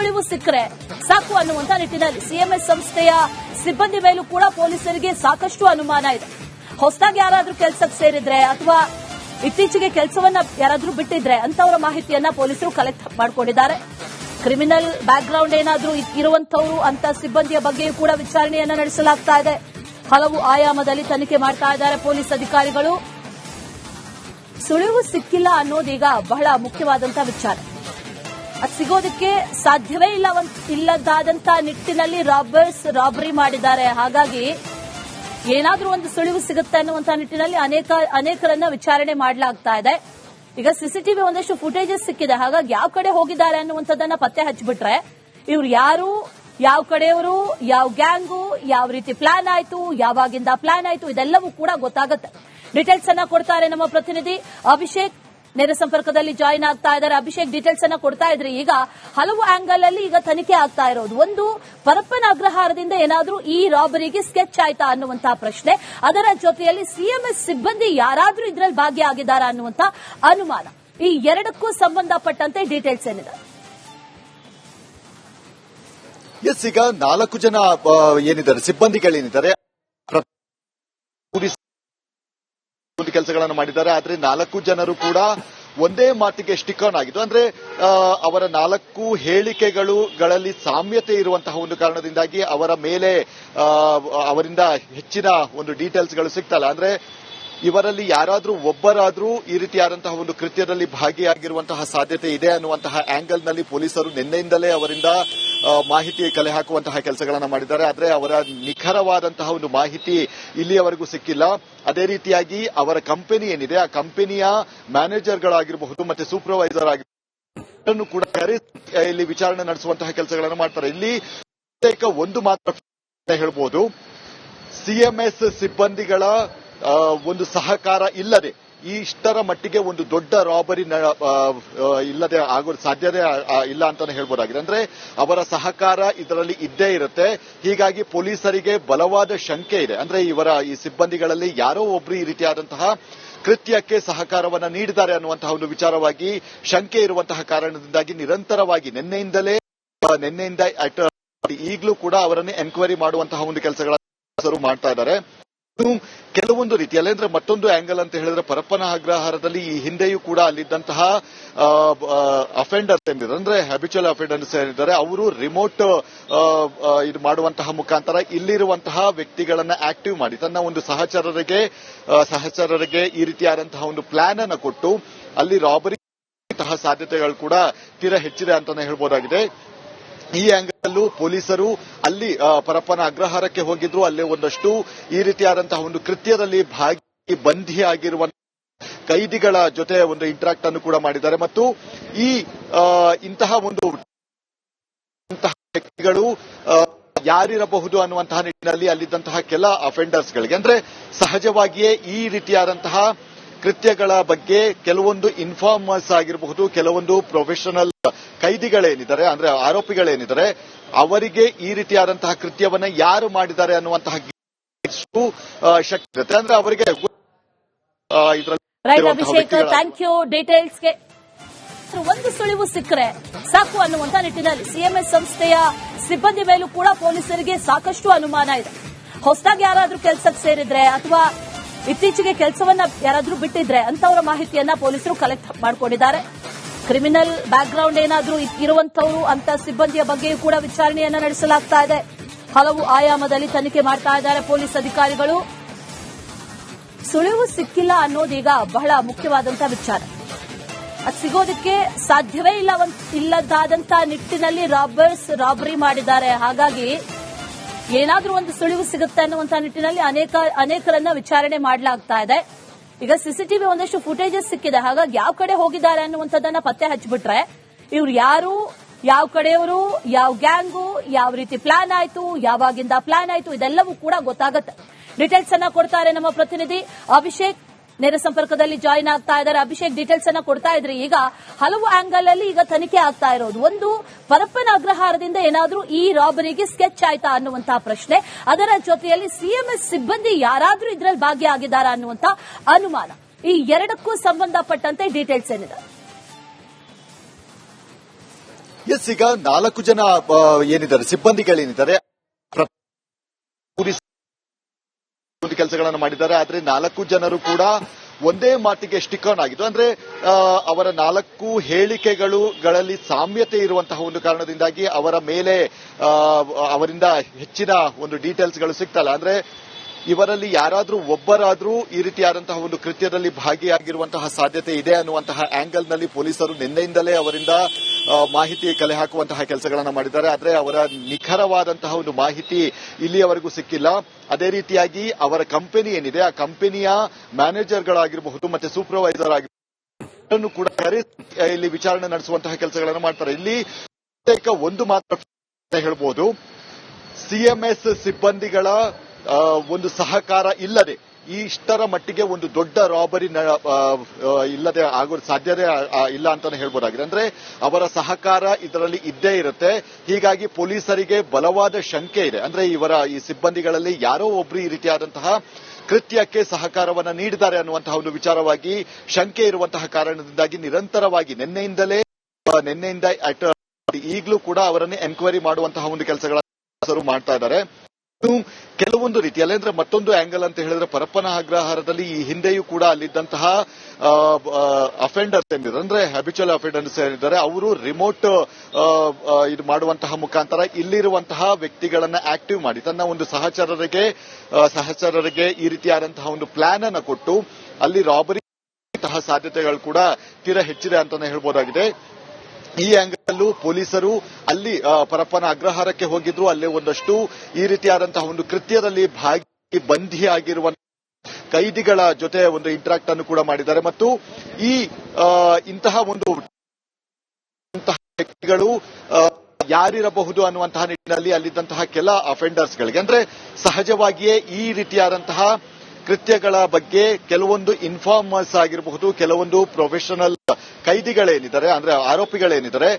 ಸುಳಿವು ಸಿಕ್ಕರೆ ಸಾಕು ಅನ್ನುವಂತ ನಿಟ್ಟಿನಲ್ಲಿ ಸಿಎಂಎಸ್ ಸಂಸ್ಥೆಯ ಸಿಬ್ಬಂದಿ ಮೇಲೂ ಕೂಡ ಪೊಲೀಸರಿಗೆ ಸಾಕಷ್ಟು ಅನುಮಾನ ಇದೆ. ಹೊಸದಾಗಿ ಯಾರಾದ್ರೂ ಕೆಲಸಕ್ಕೆ ಸೇರಿದ್ರೆ ಅಥವಾ ಇತ್ತೀಚೆಗೆ ಕೆಲಸವನ್ನ ಯಾರಾದ್ರೂ ಬಿಟ್ಟಿದ್ರೆ ಅಂತವರ ಮಾಹಿತಿಯನ್ನ ಪೊಲೀಸರು ಕಲೆಕ್ಟ್ ಮಾಡಿಕೊಂಡಿದ್ದಾರೆ. ಕ್ರಿಮಿನಲ್ ಬ್ಯಾಕ್ ಗ್ರೌಂಡ್ ಏನಾದ್ರೂ ಇರುವಂತವರು ಅಂತ ಸಿಬ್ಬಂದಿಯ ಬಗ್ಗೆಯೂ ಕೂಡ ವಿಚಾರಣೆಯನ್ನ ನಡೆಸಲಾಗ್ತಾ ಇದೆ. ಹಲವು ಆಯಾಮದಲ್ಲಿ ತನಿಖೆ ಮಾಡ್ತಾ ಇದ್ದಾರೆ ಪೊಲೀಸ್ ಅಧಿಕಾರಿಗಳು. ಸುಳಿವು ಸಿಕ್ಕಿಲ್ಲ ಅನ್ನೋದೀಗ ಬಹಳ ಮುಖ್ಯವಾದಂತಹ ವಿಚಾರ. ಅದು ಸಿಗೋದಕ್ಕೆ ಸಾಧ್ಯವೇ ಇಲ್ಲದಾದಂತ ನಿಟ್ಟಿನಲ್ಲಿ ರಾಬರ್ಸ್ ರಾಬರಿ ಮಾಡಿದ್ದಾರೆ. ಹಾಗಾಗಿ ಏನಾದ್ರೂ ಒಂದು ಸುಳಿವು ಸಿಗುತ್ತೆ ಅನ್ನುವಂತ ನಿಟ್ಟಿನಲ್ಲಿ ಅನೇಕರನ್ನ ವಿಚಾರಣೆ ಮಾಡಲಾಗ್ತಾ ಇದೆ. ಈಗ ಸಿಸಿಟಿವಿ ಒಂದಷ್ಟು ಫುಟೇಜಸ್ ಸಿಕ್ಕಿದೆ. ಹಾಗಾಗಿ ಯಾವ ಕಡೆ ಹೋಗಿದ್ದಾರೆ ಅನ್ನುವಂಥದ್ದನ್ನ ಪತ್ತೆ ಹಚ್ಚಿಬಿಟ್ರೆ ಇವ್ರು ಯಾರು, ಯಾವ ಕಡೆಯವರು, ಯಾವ ಗ್ಯಾಂಗು, ಯಾವ ರೀತಿ ಪ್ಲಾನ್ ಆಯ್ತು, ಯಾವಾಗಿಂದ ಪ್ಲಾನ್ ಆಯ್ತು, ಇದೆಲ್ಲವೂ ಕೂಡ ಗೊತ್ತಾಗುತ್ತೆ. ಡೀಟೇಲ್ಸ್ ಅನ್ನ ಕೊಡ್ತಾರೆ ನಮ್ಮ ಪ್ರತಿನಿಧಿ ಅಭಿಷೇಕ್. ನೇರ ಸಂಪರ್ಕದಲ್ಲಿ ಜಾಯಿನ್ ಆಗ್ತಾ ಇದ್ದಾರೆ. ಅಭಿಷೇಕ್, ಡೀಟೇಲ್ಸ್ ಅನ್ನ ಕೊಡ್ತಾ ಇದ್ರಿ. ಈಗ ಹಲವು ಆಂಗಲ್ ಅಲ್ಲಿ ಈಗ ತನಿಖೆ ಆಗ್ತಾ ಇರೋದು. ಒಂದು, ಪರಪ್ಪನ ಅಗ್ರಹಾರದಿಂದ ಏನಾದ್ರೂ ಈ ರಾಬರಿಗೆ ಸ್ಕೆಚ್ ಆಯ್ತಾ ಅನ್ನುವಂತಹ ಪ್ರಶ್ನೆ. ಅದರ ಜೊತೆಯಲ್ಲಿ ಸಿಎಂಎಸ್ ಸಿಬ್ಬಂದಿ ಯಾರಾದ್ರೂ ಇದರಲ್ಲಿ ಭಾಗಿಯಾಗಿದ್ದಾರಾ ಅನ್ನುವಂತ ಅನುಮಾನ. ಈ ಎರಡಕ್ಕೂ ಸಂಬಂಧಪಟ್ಟಂತೆ ಡೀಟೇಲ್ಸ್ ಏನಿದೆ? ಎಸ್, ಈಗ 4 ಜನ ಏನಿದ್ದಾರೆ ಸಿಬ್ಬಂದಿಗಳೇನಿದ್ದಾರೆ ಕೆಲಸಗಳನ್ನು ಮಾಡಿದ್ದಾರೆ. ಆದ್ರೆ 4 ಜನರು ಕೂಡ ಒಂದೇ ಮಾತಿಗೆ ಸ್ಟಿಕ್ ಆನ್ ಆಗಿದ್ದು. ಅಂದ್ರೆ ಅವರ 4 ಹೇಳಿಕೆಗಳಲ್ಲಿ ಸಾಮ್ಯತೆ ಇರುವಂತಹ ಒಂದು ಕಾರಣದಿಂದಾಗಿ ಅವರ ಮೇಲೆ ಅವರಿಂದ ಹೆಚ್ಚಿನ ಒಂದು ಡೀಟೇಲ್ಸ್ಗಳು ಸಿಗ್ತಲ್ಲ. ಅಂದ್ರೆ ಇವರಲ್ಲಿ ಯಾರಾದ್ರೂ ಒಬ್ಬರಾದ್ರೂ ಈ ರೀತಿಯಾದಂತಹ ಒಂದು ಕೃತ್ಯದಲ್ಲಿ ಭಾಗಿಯಾಗಿರುವಂತಹ ಸಾಧ್ಯತೆ ಇದೆ ಅನ್ನುವಂತಹ ಆಂಗಲ್ನಲ್ಲಿ ಪೊಲೀಸರು ನಿನ್ನೆಯಿಂದಲೇ ಅವರಿಂದ ಮಾಹಿತಿ ಕಲೆ ಹಾಕುವಂತಹ ಕೆಲಸಗಳನ್ನು ಮಾಡಿದ್ದಾರೆ. ಆದರೆ ಅವರ ನಿಖರವಾದಂತಹ ಒಂದು ಮಾಹಿತಿ ಇಲ್ಲಿಯವರೆಗೂ ಸಿಕ್ಕಿಲ್ಲ. ಅದೇ ರೀತಿಯಾಗಿ ಅವರ ಕಂಪನಿ ಏನಿದೆ ಆ ಕಂಪನಿಯ ಮ್ಯಾನೇಜರ್ಗಳಾಗಿರಬಹುದು ಮತ್ತೆ ಸೂಪರ್ವೈಸರ್ ಆಗಿರಬಹುದು ಕೂಡ ಇಲ್ಲಿ ವಿಚಾರಣೆ ನಡೆಸುವಂತಹ ಕೆಲಸಗಳನ್ನು ಮಾಡ್ತಾರೆ. ಇಲ್ಲಿ ಒಂದು ಮಾತ್ರ ಹೇಳ್ಬೋದು, ಸಿಎಂಎಸ್ ಸಿಬ್ಬಂದಿಗಳ ಒಂದು ಸಹಕಾರ ಇಲ್ಲದೆ ಇಷ್ಟರ ಮಟ್ಟಿಗೆ ಒಂದು ದೊಡ್ಡ ರಾಬರಿ ಇಲ್ಲದೆ ಆಗೋದು ಸಾಧ್ಯತೆ ಇಲ್ಲ ಅಂತಾನೆ ಹೇಳ್ಬೋದಾಗಿದೆ. ಅಂದ್ರೆ ಅವರ ಸಹಕಾರ ಇದರಲ್ಲಿ ಇದ್ದೇ ಇರುತ್ತೆ. ಹೀಗಾಗಿ ಪೊಲೀಸರಿಗೆ ಬಲವಾದ ಶಂಕೆ ಇದೆ. ಅಂದ್ರೆ ಈ ಸಿಬ್ಬಂದಿಗಳಲ್ಲಿ ಯಾರೋ ಒಬ್ರು ಈ ರೀತಿಯಾದಂತಹ ಕೃತ್ಯಕ್ಕೆ ಸಹಕಾರವನ್ನ ನೀಡಿದ್ದಾರೆ ಅನ್ನುವಂತಹ ಒಂದು ವಿಚಾರವಾಗಿ ಶಂಕೆ ಇರುವಂತಹ ಕಾರಣದಿಂದಾಗಿ ನಿರಂತರವಾಗಿ ನಿನ್ನೆಯಿಂದ ಈಗಲೂ ಕೂಡ ಅವರನ್ನು ಎನ್ಕ್ವೈರಿ ಮಾಡುವಂತಹ ಒಂದು ಕೆಲಸಗಳನ್ನು ಮಾಡ್ತಾ ಇದ್ದಾರೆ. ಕೆಲವೊಂದು ರೀತಿಯಲ್ಲಿ ಅಂದ್ರೆ ಮತ್ತೊಂದು ಆಂಗಲ್ ಅಂತ ಹೇಳಿದ್ರೆ ಪರಪ್ಪನ ಅಗ್ರಹಾರದಲ್ಲಿ ಈ ಹಿಂದೆಯೂ ಕೂಡ ಅಲ್ಲಿದ್ದಂತಹ ಅಫೆಂಡರ್ಸ್ ಏನಿದ್ದಾರೆ ಅಂದ್ರೆ ಹ್ಯಾಬಿಚುವಲ್ ಅಫೆಂಡರ್ಸ್ ಏನಿದ್ದಾರೆ ಅವರು ರಿಮೋಟ್ ಇದು ಮಾಡುವಂತಹ ಮುಖಾಂತರ ಇಲ್ಲಿರುವಂತಹ ವ್ಯಕ್ತಿಗಳನ್ನ ಆಕ್ಟಿವ್ ಮಾಡಿ ತನ್ನ ಒಂದು ಸಹಚರರಿಗೆ ಈ ರೀತಿಯಾದಂತಹ ಒಂದು ಪ್ಲಾನ್ ಅನ್ನು ಕೊಟ್ಟು ಅಲ್ಲಿ ರಾಬರಿ ಸಾಧ್ಯತೆಗಳು ಕೂಡ ತೀರಾ ಹೆಚ್ಚಿದೆ ಅಂತಾನೆ ಹೇಳ್ಬೋದಾಗಿದೆ. ಈ ಆಂಗಲ್ ಪೊಲೀಸರು ಅಲ್ಲಿ ಪರಪ್ಪನ ಅಗ್ರಹಾರಕ್ಕೆ ಹೋಗಿದ್ರು. ಅಲ್ಲೇ ಒಂದಷ್ಟು ಈ ರೀತಿಯಾದಂತಹ ಒಂದು ಕೃತ್ಯದಲ್ಲಿ ಬಂಧಿಯಾಗಿರುವ ಕೈದಿಗಳ ಜೊತೆ ಒಂದು ಇಂಟರಾಕ್ಟ್ ಅನ್ನು ಕೂಡ ಮಾಡಿದ್ದಾರೆ. ಮತ್ತು ಇಂತಹ ವ್ಯಕ್ತಿಗಳು ಯಾರಿರಬಹುದು ಅನ್ನುವಂತಹ ನಿಟ್ಟಿನಲ್ಲಿ ಅಲ್ಲಿದ್ದಂತಹ ಕೆಲ ಅಫೆಂಡರ್ಸ್ಗಳಿಗೆ ಅಂದ್ರೆ ಸಹಜವಾಗಿಯೇ ಈ ರೀತಿಯಾದಂತಹ ಕೃತ್ಯಗಳ ಬಗ್ಗೆ ಕೆಲವೊಂದು ಇನ್ಫಾರ್ಮರ್ಸ್ ಆಗಿರಬಹುದು, ಕೆಲವೊಂದು ಪ್ರೊಫೆಷನಲ್ ಕೈದಿಗಳೇನಿದ್ದಾರೆ ಅಂದ್ರೆ ಆರೋಪಿಗಳೇನಿದ್ದಾರೆ ಅವರಿಗೆ ಈ ರೀತಿಯಾದಂತಹ ಕೃತ್ಯವನ್ನ ಯಾರು ಮಾಡಿದ್ದಾರೆ ಅನ್ನುವಂತಹ ಶಕ್ತಿ ಇರುತ್ತೆ. ಅಂದ್ರೆ ಅವರಿಗೆ ಅಭಿಷೇಕ್, ಥ್ಯಾಂಕ್ ಯು ಡೀಟೇಲ್ಸ್ಗೆ. ಒಂದು ಸುಳಿವು ಸಿಕ್ಕರೆ ಸಾಕು ಅನ್ನುವಂತ ನಿಟ್ಟಿನಲ್ಲಿ ಸಿಎಂಎಸ್ ಸಂಸ್ಥೆಯ ಸಿಬ್ಬಂದಿ ಮೇಲೂ ಕೂಡ ಪೊಲೀಸರಿಗೆ ಸಾಕಷ್ಟು ಅನುಮಾನ ಇದೆ. ಹೊಸದಾಗಿ ಯಾರಾದ್ರೂ ಕೆಲಸಕ್ಕೆ ಸೇರಿದ್ರೆ ಅಥವಾ ಇತ್ತೀಚೆಗೆ ಕೆಲಸವನ್ನ ಯಾರಾದ್ರೂ ಬಿಟ್ಟಿದ್ರೆ ಅಂತವರ ಮಾಹಿತಿಯನ್ನ ಪೊಲೀಸರು ಕಲೆಕ್ಟ್ ಮಾಡಿಕೊಂಡಿದ್ದಾರೆ. ಕ್ರಿಮಿನಲ್ ಬ್ಯಾಕ್ ಗ್ರೌಂಡ್ ಏನಾದ್ರೂ ಇರುವಂತವರು ಅಂತ ಸಿಬ್ಬಂದಿಯ ಬಗ್ಗೆಯೂ ಕೂಡ ವಿಚಾರಣೆಯನ್ನ ನಡೆಸಲಾಗ್ತಾ ಇದೆ. ಹಲವು ಆಯಾಮದಲ್ಲಿ ತನಿಖೆ ಮಾಡ್ತಾ ಇದ್ದಾರೆ ಪೊಲೀಸ್ ಅಧಿಕಾರಿಗಳು. ಸುಳಿವು ಸಿಕ್ಕಿಲ್ಲ ಅನ್ನೋದೀಗ ಬಹಳ ಮುಖ್ಯವಾದಂತಹ ವಿಚಾರ. ಅದು ಸಿಗೋದಕ್ಕೆ ಸಾಧ್ಯವೇ ಇಲ್ಲದಾದಂತ ನಿಟ್ಟಿನಲ್ಲಿ ರಾಬರ್ಸ್ ರಾಬರಿ ಮಾಡಿದ್ದಾರೆ. ಹಾಗಾಗಿ ಏನಾದ್ರೂ ಒಂದು ಸುಳಿವು ಸಿಗುತ್ತೆ ಅನ್ನುವಂತ ನಿಟ್ಟಿನಲ್ಲಿ ಅನೇಕರನ್ನ ವಿಚಾರಣೆ ಮಾಡಲಾಗ್ತಾ ಇದೆ. ಈಗ ಸಿಸಿಟಿವಿ ಒಂದಷ್ಟು ಫುಟೇಜಸ್ ಸಿಕ್ಕಿದೆ. ಹಾಗಾಗಿ ಯಾವ ಕಡೆ ಹೋಗಿದ್ದಾರೆ ಅನ್ನುವಂಥದ್ದನ್ನ ಪತ್ತೆ ಹಚ್ಚಿಬಿಟ್ರೆ ಇವ್ರು ಯಾರು, ಯಾವ ಕಡೆಯವರು, ಯಾವ ಗ್ಯಾಂಗು, ಯಾವ ರೀತಿ ಪ್ಲಾನ್ ಆಯ್ತು, ಯಾವಾಗಿಂದ ಪ್ಲಾನ್ ಆಯ್ತು, ಇದೆಲ್ಲವೂ ಕೂಡ ಗೊತ್ತಾಗುತ್ತೆ. ಡೀಟೇಲ್ಸ್ ಅನ್ನ ಕೊಡ್ತಾರೆ ನಮ್ಮ ಪ್ರತಿನಿಧಿ ಅಭಿಷೇಕ್. ನೇರ ಸಂಪರ್ಕದಲ್ಲಿ ಜಾಯಿನ್ ಆಗ್ತಾ ಇದ್ದಾರೆ. ಅಭಿಷೇಕ್, ಡೀಟೇಲ್ಸ್ ಅನ್ನ ಕೊಡ್ತಾ ಇದ್ರಿ. ಈಗ ಹಲವು ಆಂಗಲ್ ಅಲ್ಲಿ ಈಗ ತನಿಖೆ ಆಗ್ತಾ ಇರೋದು. ಒಂದು, ಪರಪ್ಪನ ಅಗ್ರಹಾರದಿಂದ ಏನಾದ್ರೂ ಈ ರಾಬರಿಗೆ ಸ್ಕೆಚ್ ಆಯ್ತಾ ಅನ್ನುವಂತಹ ಪ್ರಶ್ನೆ. ಅದರ ಜೊತೆಯಲ್ಲಿ ಸಿಎಂಎಸ್ ಸಿಬ್ಬಂದಿ ಯಾರಾದ್ರೂ ಇದರಲ್ಲಿ ಭಾಗಿಯಾಗಿದ್ದಾರಾ ಅನ್ನುವಂತ ಅನುಮಾನ. ಈ ಎರಡಕ್ಕೂ ಸಂಬಂಧಪಟ್ಟಂತೆ ಡೀಟೇಲ್ಸ್ ಏನಿದೆ? ಎಸ್, ಈಗ 4 ಜನ ಏನಿದ್ದಾರೆ ಸಿಬ್ಬಂದಿಗಳೇನಿದ್ದಾರೆ ಕೆಲಸಗಳನ್ನು ಮಾಡಿದ್ದಾರೆ. ಆದ್ರೆ 4 ಜನರು ಕೂಡ ಒಂದೇ ಮಾತಿಗೆ ಸ್ಟಿಕ್ ಆನ್ ಆಗಿದ್ದು. ಅಂದ್ರೆ ಅವರ 4 ಹೇಳಿಕೆಗಳಲ್ಲಿ ಸಾಮ್ಯತೆ ಇರುವಂತಹ ಒಂದು ಕಾರಣದಿಂದಾಗಿ ಅವರ ಮೇಲೆ ಅವರಿಂದ ಹೆಚ್ಚಿನ ಒಂದು ಡೀಟೇಲ್ಸ್ಗಳು ಸಿಗ್ತಲ್ಲ. ಅಂದ್ರೆ ಇವರಲ್ಲಿ ಯಾರಾದ್ರೂ ಒಬ್ಬರಾದ್ರೂ ಈ ರೀತಿಯಾದಂತಹ ಒಂದು ಕೃತ್ಯದಲ್ಲಿ ಭಾಗಿಯಾಗಿರುವಂತಹ ಸಾಧ್ಯತೆ ಇದೆ ಅನ್ನುವಂತಹ ಆಂಗಲ್ ನಲ್ಲಿ ಪೊಲೀಸರು ನಿನ್ನೆಯಿಂದಲೇ ಅವರಿಂದ ಮಾಹಿತಿ ಕಲೆ ಹಾಕುವಂತಹ ಕೆಲಸಗಳನ್ನು ಮಾಡಿದ್ದಾರೆ. ಆದ್ರೆ ಅವರ ನಿಖರವಾದಂತಹ ಒಂದು ಮಾಹಿತಿ ಇಲ್ಲಿಯವರೆಗೂ ಸಿಕ್ಕಿಲ್ಲ. ಅದೇ ರೀತಿಯಾಗಿ ಅವರ ಕಂಪನಿ ಏನಿದೆ ಆ ಕಂಪನಿಯ ಮ್ಯಾನೇಜರ್ಗಳಾಗಿರಬಹುದು ಮತ್ತೆ ಸೂಪರ್ವೈಸರ್ ಆಗಿರಬಹುದು ಕೂಡ ಇಲ್ಲಿ ವಿಚಾರಣೆ ನಡೆಸುವಂತಹ ಕೆಲಸಗಳನ್ನು ಮಾಡ್ತಾರೆ. ಇಲ್ಲಿ ಒಂದು ಮಾತ್ರ ಹೇಳ್ಬೋದು, ಸಿಎಂಎಸ್ ಸಿಬ್ಬಂದಿಗಳ ಒಂದು ಸಹಕಾರ ಇಲ್ಲದೆ ಇಷ್ಟರ ಮಟ್ಟಿಗೆ ಒಂದು ದೊಡ್ಡ ರಾಬರಿ ಇಲ್ಲದೆ ಆಗೋ ಸಾಧ್ಯತೆ ಇಲ್ಲ ಅಂತಾನೆ ಹೇಳ್ಬೋದಾಗಿದೆ. ಅಂದ್ರೆ ಅವರ ಸಹಕಾರ ಇದರಲ್ಲಿ ಇದ್ದೇ ಇರುತ್ತೆ. ಹೀಗಾಗಿ ಪೊಲೀಸರಿಗೆ ಬಲವಾದ ಶಂಕೆ ಇದೆ. ಅಂದ್ರೆ ಈ ಸಿಬ್ಬಂದಿಗಳಲ್ಲಿ ಯಾರೋ ಒಬ್ರು ಈ ರೀತಿಯಾದಂತಹ ಕೃತ್ಯಕ್ಕೆ ಸಹಕಾರವನ್ನ ನೀಡಿದ್ದಾರೆ ಅನ್ನುವಂತಹ ಒಂದು ವಿಚಾರವಾಗಿ ಶಂಕೆ ಇರುವಂತಹ ಕಾರಣದಿಂದಾಗಿ ನಿರಂತರವಾಗಿ ನಿನ್ನೆಯಿಂದ ಈಗಲೂ ಕೂಡ ಅವರನ್ನು ಎನ್ಕ್ವೈರಿ ಮಾಡುವಂತಹ ಒಂದು ಕೆಲಸಗಳನ್ನು ಮಾಡ್ತಾ ಇದ್ದಾರೆ. ಕೆಲವೊಂದು ರೀತಿಯಲ್ಲಿ ಅಂದ್ರೆ ಮತ್ತೊಂದು ಆಂಗಲ್ ಅಂತ ಹೇಳಿದ್ರೆ ಪರಪ್ಪನ ಅಗ್ರಹಾರದಲ್ಲಿ ಈ ಹಿಂದೆಯೂ ಕೂಡ ಅಲ್ಲಿದ್ದಂತಹ ಅಫೆಂಡರ್ಸ್ ಏನಿದ್ದಾರೆ ಅಂದ್ರೆ ಹ್ಯಾಬಿಚುವಲ್ ಅಫೆಂಡರ್ಸ್ ಏನಿದ್ದಾರೆ ಅವರು ರಿಮೋಟ್ ಇದು ಮಾಡುವಂತಹ ಮುಖಾಂತರ ಇಲ್ಲಿರುವಂತಹ ವ್ಯಕ್ತಿಗಳನ್ನ ಆಕ್ಟಿವ್ ಮಾಡಿ ತನ್ನ ಒಂದು ಸಹಚರರಿಗೆ ಈ ರೀತಿಯಾದಂತಹ ಒಂದು ಪ್ಲಾನ್ ಅನ್ನು ಕೊಟ್ಟು ಅಲ್ಲಿ ರಾಬರಿ ಸಾಧ್ಯತೆಗಳು ಕೂಡ ತೀರಾ ಹೆಚ್ಚಿದೆ ಅಂತಾನೆ ಹೇಳ್ಬೋದಾಗಿದೆ. ಈ ಆಂಗಲ್ ಪೊಲೀಸರು ಅಲ್ಲಿ ಪರಪ್ಪನ ಅಗ್ರಹಾರಕ್ಕೆ ಹೋಗಿದ್ರು. ಅಲ್ಲೇ ಒಂದಷ್ಟು ಈ ರೀತಿಯಾದಂತಹ ಒಂದು ಕೃತ್ಯದಲ್ಲಿ ಬಂಧಿಯಾಗಿರುವ ಕೈದಿಗಳ ಜೊತೆ ಒಂದು ಇಂಟರಾಕ್ಟ್ ಅನ್ನು ಕೂಡ ಮಾಡಿದ್ದಾರೆ. ಮತ್ತು ಇಂತಹ ವ್ಯಕ್ತಿಗಳು ಯಾರಿರಬಹುದು ಅನ್ನುವಂತಹ ನಿಟ್ಟಿನಲ್ಲಿ ಅಲ್ಲಿದ್ದಂತಹ ಕೆಲ ಅಫೆಂಡರ್ಸ್ಗಳಿಗೆ ಅಂದ್ರೆ ಸಹಜವಾಗಿಯೇ ಈ ರೀತಿಯಾದಂತಹ ಕೃತ್ಯಗಳ ಬಗ್ಗೆ ಕೆಲವೊಂದು ಇನ್ಫಾರ್ಮರ್ಸ್ ಆಗಿರಬಹುದು, ಕೆಲವೊಂದು ಪ್ರೊಫೆಷನಲ್ ಕೈದಿಗಳೇನಿದ್ದಾರೆ ಅಂದ್ರೆ ಆರೋಪಿಗಳೇನಿದ್ದಾರೆ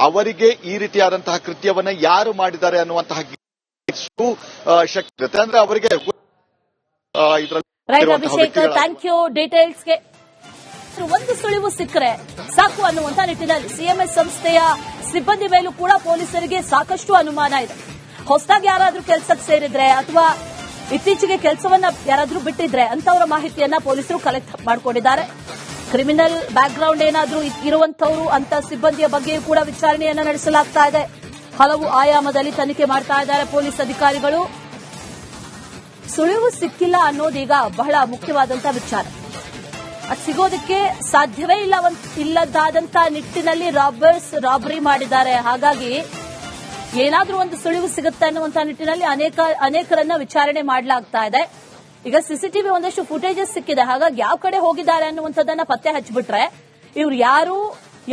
ಅವರಿಗೆ ಈ ರೀತಿಯಾದಂತಹ ಕೃತ್ಯವನ್ನ ಯಾರು ಮಾಡಿದ್ದಾರೆ ಅನ್ನುವಂತಹ ಶಕ್ತಿ ಇರುತ್ತೆ. ಅಂದ್ರೆ ಅವರಿಗೆ ಅಭಿಷೇಕ್, ಥ್ಯಾಂಕ್ ಯು ಡೀಟೇಲ್ಸ್ಗೆ. ಒಂದು ಸುಳಿವು ಸಿಕ್ಕರೆ ಸಾಕು ಅನ್ನುವಂತ ನಿಟ್ಟಿನಲ್ಲಿ ಸಿಎಂಎಸ್ ಸಂಸ್ಥೆಯ ಸಿಬ್ಬಂದಿ ಮೇಲೂ ಕೂಡ ಪೊಲೀಸರಿಗೆ ಸಾಕಷ್ಟು ಅನುಮಾನ ಇದೆ. ಹೊಸದಾಗಿ ಯಾರಾದ್ರೂ ಕೆಲಸಕ್ಕೆ ಸೇರಿದ್ರೆ ಅಥವಾ ಇತ್ತೀಚೆಗೆ ಕೆಲಸವನ್ನ ಯಾರಾದ್ರೂ ಬಿಟ್ಟಿದ್ರೆ ಅಂತವರ ಮಾಹಿತಿಯನ್ನ ಪೊಲೀಸರು ಕಲೆಕ್ಟ್ ಮಾಡಿಕೊಂಡಿದ್ದಾರೆ. ಕ್ರಿಮಿನಲ್ ಬ್ಯಾಕ್ ಗ್ರೌಂಡ್ ಏನಾದ್ರೂ ಇರುವಂತವರು ಅಂತ ಸಿಬ್ಬಂದಿಯ ಬಗ್ಗೆಯೂ ಕೂಡ ವಿಚಾರಣೆಯನ್ನ ನಡೆಸಲಾಗ್ತಾ ಇದೆ. ಹಲವು ಆಯಾಮದಲ್ಲಿ ತನಿಖೆ ಮಾಡ್ತಾ ಇದ್ದಾರೆ ಪೊಲೀಸ್ ಅಧಿಕಾರಿಗಳು. ಸುಳಿವು ಸಿಕ್ಕಿಲ್ಲ ಅನ್ನೋದೀಗ ಬಹಳ ಮುಖ್ಯವಾದಂತಹ ವಿಚಾರ. ಅದು ಸಿಗೋದಕ್ಕೆ ಸಾಧ್ಯವೇ ಇಲ್ಲದಾದಂತಹ ನಿಟ್ಟಿನಲ್ಲಿ ರಾಬರಿ ಮಾಡಿದ್ದಾರೆ. ಹಾಗಾಗಿ ಏನಾದ್ರೂ ಒಂದು ಸುಳಿವು ಸಿಗುತ್ತೆ ಅನ್ನುವಂತಹ ನಿಟ್ಟಿನಲ್ಲಿ ಅನೇಕರನ್ನ ವಿಚಾರಣೆ ಮಾಡಲಾಗ್ತಾ ಇದೆ. ಈಗ ಸಿಸಿಟಿವಿ ಒಂದಷ್ಟು ಫುಟೇಜಸ್ ಸಿಕ್ಕಿದೆ. ಹಾಗಾಗಿ ಯಾವ ಕಡೆ ಹೋಗಿದ್ದಾರೆ ಅನ್ನುವಂಥದ್ದನ್ನ ಪತ್ತೆ ಹಚ್ಚಿಬಿಟ್ರೆ ಇವ್ರು ಯಾರು,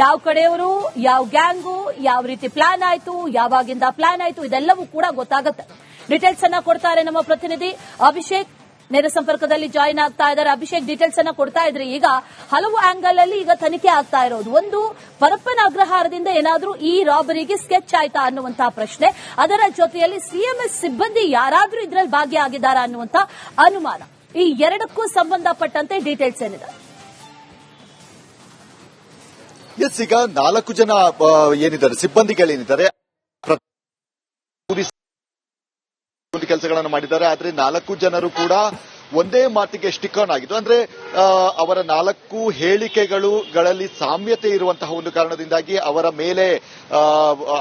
ಯಾವ ಕಡೆಯವರು, ಯಾವ ಗ್ಯಾಂಗು, ಯಾವ ರೀತಿ ಪ್ಲಾನ್ ಆಯ್ತು, ಯಾವಾಗಿಂದ ಪ್ಲಾನ್ ಆಯ್ತು, ಇದೆಲ್ಲವೂ ಕೂಡ ಗೊತ್ತಾಗುತ್ತೆ. ಡೀಟೇಲ್ಸ್ ಅನ್ನ ಕೊಡ್ತಾರೆ ನಮ್ಮ ಪ್ರತಿನಿಧಿ ಅಭಿಷೇಕ್. ನೇರ ಸಂಪರ್ಕದಲ್ಲಿ ಜಾಯಿನ್ ಆಗ್ತಾ ಇದ್ದಾರೆ. ಅಭಿಷೇಕ್, ಡೀಟೇಲ್ಸ್ ಅನ್ನ ಕೊಡ್ತಾ ಇದ್ರೆ ಈಗ ಹಲವು ಆಂಗಲ್ ಅಲ್ಲಿ ಈಗ ತನಿಖೆ ಆಗ್ತಾ ಇರೋದು. ಒಂದು, ಪರಪ್ಪನ ಅಗ್ರಹಾರದಿಂದ ಏನಾದ್ರೂ ಈ ರಾಬರಿಗೆ ಸ್ಕೆಚ್ ಆಯ್ತಾ ಅನ್ನುವಂತಹ ಪ್ರಶ್ನೆ. ಅದರ ಜೊತೆಯಲ್ಲಿ ಸಿಎಂಎಸ್ ಸಿಬ್ಬಂದಿ ಯಾರಾದ್ರೂ ಇದರಲ್ಲಿ ಭಾಗಿಯಾಗಿದ್ದಾರಾ ಅನ್ನುವಂತ ಅನುಮಾನ. ಈ ಎರಡಕ್ಕೂ ಸಂಬಂಧಪಟ್ಟಂತೆ ಡೀಟೇಲ್ಸ್ ಏನಿದೆ? ಎಸ್, ಈಗ 4 ಜನ ಏನಿದ್ದಾರೆ ಸಿಬ್ಬಂದಿಗಳೇನಿದ್ದಾರೆ ಕೆಲಸಗಳನ್ನು ಮಾಡಿದ್ದಾರೆ. ಆದ್ರೆ 4 ಜನರು ಕೂಡ ಒಂದೇ ಮಾತಿಗೆ ಸ್ಟಿಕ್ ಆನ್ ಆಗಿದ್ದು. ಅಂದ್ರೆ ಅವರ 4 ಹೇಳಿಕೆಗಳಲ್ಲಿ ಸಾಮ್ಯತೆ ಇರುವಂತಹ ಒಂದು ಕಾರಣದಿಂದಾಗಿ ಅವರ ಮೇಲೆ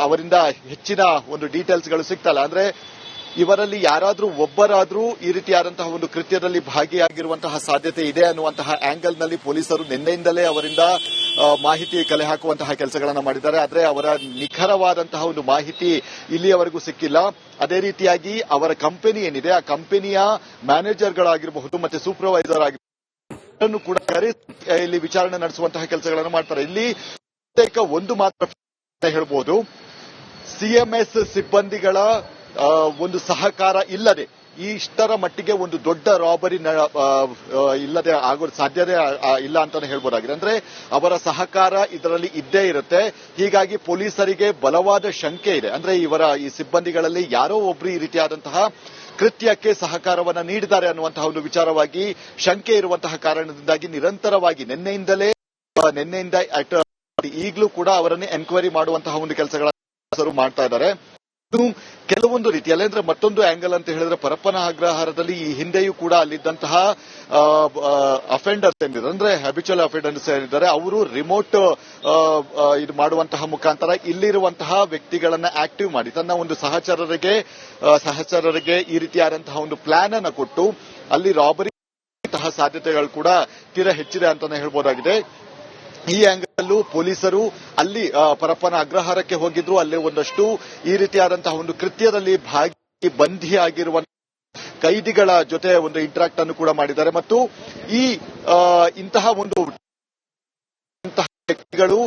ಅವರಿಂದ ಹೆಚ್ಚಿನ ಒಂದು ಡೀಟೇಲ್ಸ್ಗಳು ಸಿಗ್ತಲ್ಲ. ಅಂದ್ರೆ ಇವರಲ್ಲಿ ಯಾರಾದ್ರೂ ಒಬ್ಬರಾದ್ರೂ ಈ ರೀತಿಯಾದಂತಹ ಒಂದು ಕೃತ್ಯದಲ್ಲಿ ಭಾಗಿಯಾಗಿರುವಂತಹ ಸಾಧ್ಯತೆ ಇದೆ ಅನ್ನುವಂತಹ ಆಂಗಲ್ ನಲ್ಲಿ ಪೊಲೀಸರು ನಿನ್ನೆಯಿಂದಲೇ ಅವರಿಂದ ಮಾಹಿತಿ ಕಲೆ ಹಾಕುವಂತಹ ಕೆಲಸಗಳನ್ನು ಮಾಡಿದ್ದಾರೆ. ಆದ್ರೆ ಅವರ ನಿಖರವಾದಂತಹ ಒಂದು ಮಾಹಿತಿ ಇಲ್ಲಿಯವರೆಗೂ ಸಿಕ್ಕಿಲ್ಲ. ಅದೇ ರೀತಿಯಾಗಿ ಅವರ ಕಂಪನಿ ಏನಿದೆ ಆ ಕಂಪನಿಯ ಮ್ಯಾನೇಜರ್ಗಳಾಗಿರಬಹುದು ಮತ್ತೆ ಸೂಪರ್ವೈಸರ್ ಆಗಿರಬಹುದು ಕೂಡ ಇಲ್ಲಿ ವಿಚಾರಣೆ ನಡೆಸುವಂತಹ ಕೆಲಸಗಳನ್ನು ಮಾಡ್ತಾರೆ. ಇಲ್ಲಿ ಒಂದು ಮಾತ್ರ ಹೇಳ್ಬೋದು, ಸಿಎಂಎಸ್ ಸಿಬ್ಬಂದಿಗಳ ಒಂದು ಸಹಕಾರ ಇಲ್ಲದೆ ಇಷ್ಟರ ಮಟ್ಟಿಗೆ ಒಂದು ದೊಡ್ಡ ರಾಬರಿ ಇಲ್ಲದೆ ಆಗೋ ಸಾಧ್ಯತೆ ಇಲ್ಲ ಅಂತಾನೆ ಹೇಳ್ಬೋದಾಗಿದೆ. ಅಂದ್ರೆ ಅವರ ಸಹಕಾರ ಇದರಲ್ಲಿ ಇದ್ದೇ ಇರುತ್ತೆ. ಹೀಗಾಗಿ ಪೊಲೀಸರಿಗೆ ಬಲವಾದ ಶಂಕೆ ಇದೆ. ಅಂದ್ರೆ ಈ ಸಿಬ್ಬಂದಿಗಳಲ್ಲಿ ಯಾರೋ ಒಬ್ರು ಈ ರೀತಿಯಾದಂತಹ ಕೃತ್ಯಕ್ಕೆ ಸಹಕಾರವನ್ನ ನೀಡಿದ್ದಾರೆ ಅನ್ನುವಂತಹ ಒಂದು ವಿಚಾರವಾಗಿ ಶಂಕೆ ಇರುವಂತಹ ಕಾರಣದಿಂದಾಗಿ ನಿರಂತರವಾಗಿ ನಿನ್ನೆಯಿಂದ ಈಗಲೂ ಕೂಡ ಅವರನ್ನು ಎನ್ಕ್ವೈರಿ ಮಾಡುವಂತಹ ಒಂದು ಕೆಲಸಗಳನ್ನು ಮಾಡ್ತಾ ಇದ್ದಾರೆ. ಕೆಲವೊಂದು ರೀತಿಯಲ್ಲಿ ಅಂದ್ರೆ ಮತ್ತೊಂದು ಆಂಗಲ್ ಅಂತ ಹೇಳಿದ್ರೆ ಪರಪ್ಪನ ಅಗ್ರಹಾರದಲ್ಲಿ ಈ ಹಿಂದೆಯೂ ಕೂಡ ಅಲ್ಲಿದ್ದಂತಹ ಅಫೆಂಡರ್ಸ್ ಏನಿದ್ದಾರೆ ಅಂದ್ರೆ ಹ್ಯಾಬಿಚುವಲ್ ಅಫೆಂಡರ್ಸ್ ಏನಿದ್ದಾರೆ ಅವರು ರಿಮೋಟ್ ಇದು ಮಾಡುವಂತಹ ಮುಖಾಂತರ ಇಲ್ಲಿರುವಂತಹ ವ್ಯಕ್ತಿಗಳನ್ನ ಆಕ್ಟಿವ್ ಮಾಡಿ ತನ್ನ ಒಂದು ಸಹಚರರಿಗೆ ಈ ರೀತಿಯಾದಂತಹ ಒಂದು ಪ್ಲಾನ್ ಅನ್ನು ಕೊಟ್ಟು ಅಲ್ಲಿ ರಾಬರಿ ಸಾಧ್ಯತೆಗಳು ಕೂಡ ತೀರಾ ಹೆಚ್ಚಿದೆ ಅಂತಾನೆ ಹೇಳ್ಬೋದಾಗಿದೆ. ಈ ಆಂಗಲ್ ಪೊಲೀಸರು ಅಲ್ಲಿ ಪರಪ್ಪನ ಅಗ್ರಹಾರಕ್ಕೆ ಹೋಗಿದ್ರು. ಅಲ್ಲಿ ಒಂದಷ್ಟು ಈ ರೀತಿಯಾದಂತಹ ಒಂದು ಕೃತ್ಯದಲ್ಲಿ ಬಂಧಿಯಾಗಿರುವ ಕೈದಿಗಳ ಜೊತೆ ಒಂದು ಇಂಟರಾಕ್ಟ್ ಅನ್ನು ಕೂಡ ಮಾಡಿದ್ದಾರೆ ಮತ್ತು ಈ ಇಂತಹ ವ್ಯಕ್ತಿಗಳು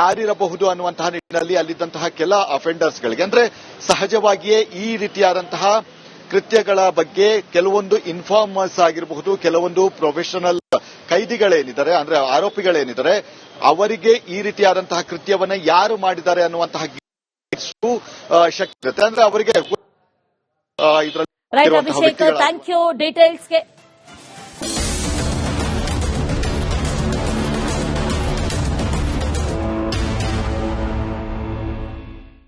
ಯಾರಿರಬಹುದು ಅನ್ನುವಂತಹ ನಿಟ್ಟಿನಲ್ಲಿ ಅಲ್ಲಿದ್ದಂತಹ ಕೆಲ ಅಫೆಂಡರ್ಸ್ಗಳಿಗೆ ಅಂದ್ರೆ ಸಹಜವಾಗಿಯೇ ಈ ರೀತಿಯಾದಂತಹ ಕೃತ್ಯಗಳ ಬಗ್ಗೆ ಕೆಲವೊಂದು ಇನ್ಫಾರ್ಮರ್ಸ್ ಆಗಿರಬಹುದು, ಕೆಲವೊಂದು ಪ್ರೊಫೆಷನಲ್ ಕೈದಿಗಳೇನಿದ್ದಾರೆ ಅಂದ್ರೆ ಆರೋಪಿಗಳೇನಿದ್ದಾರೆ ಅವರಿಗೆ ಈ ರೀತಿಯಾದಂತಹ ಕೃತ್ಯವನ್ನ ಯಾರು ಮಾಡಿದ್ದಾರೆ ಅನ್ನುವಂತಹ ಶಕ್ತಿ ಇರುತ್ತೆ. ಅಂದ್ರೆ ಅವರಿಗೆ ರೈಟ್ ಅಭಿಷೇಕ್, ಥ್ಯಾಂಕ್ ಯು ಡೀಟೇಲ್ಸ್ಗೆ.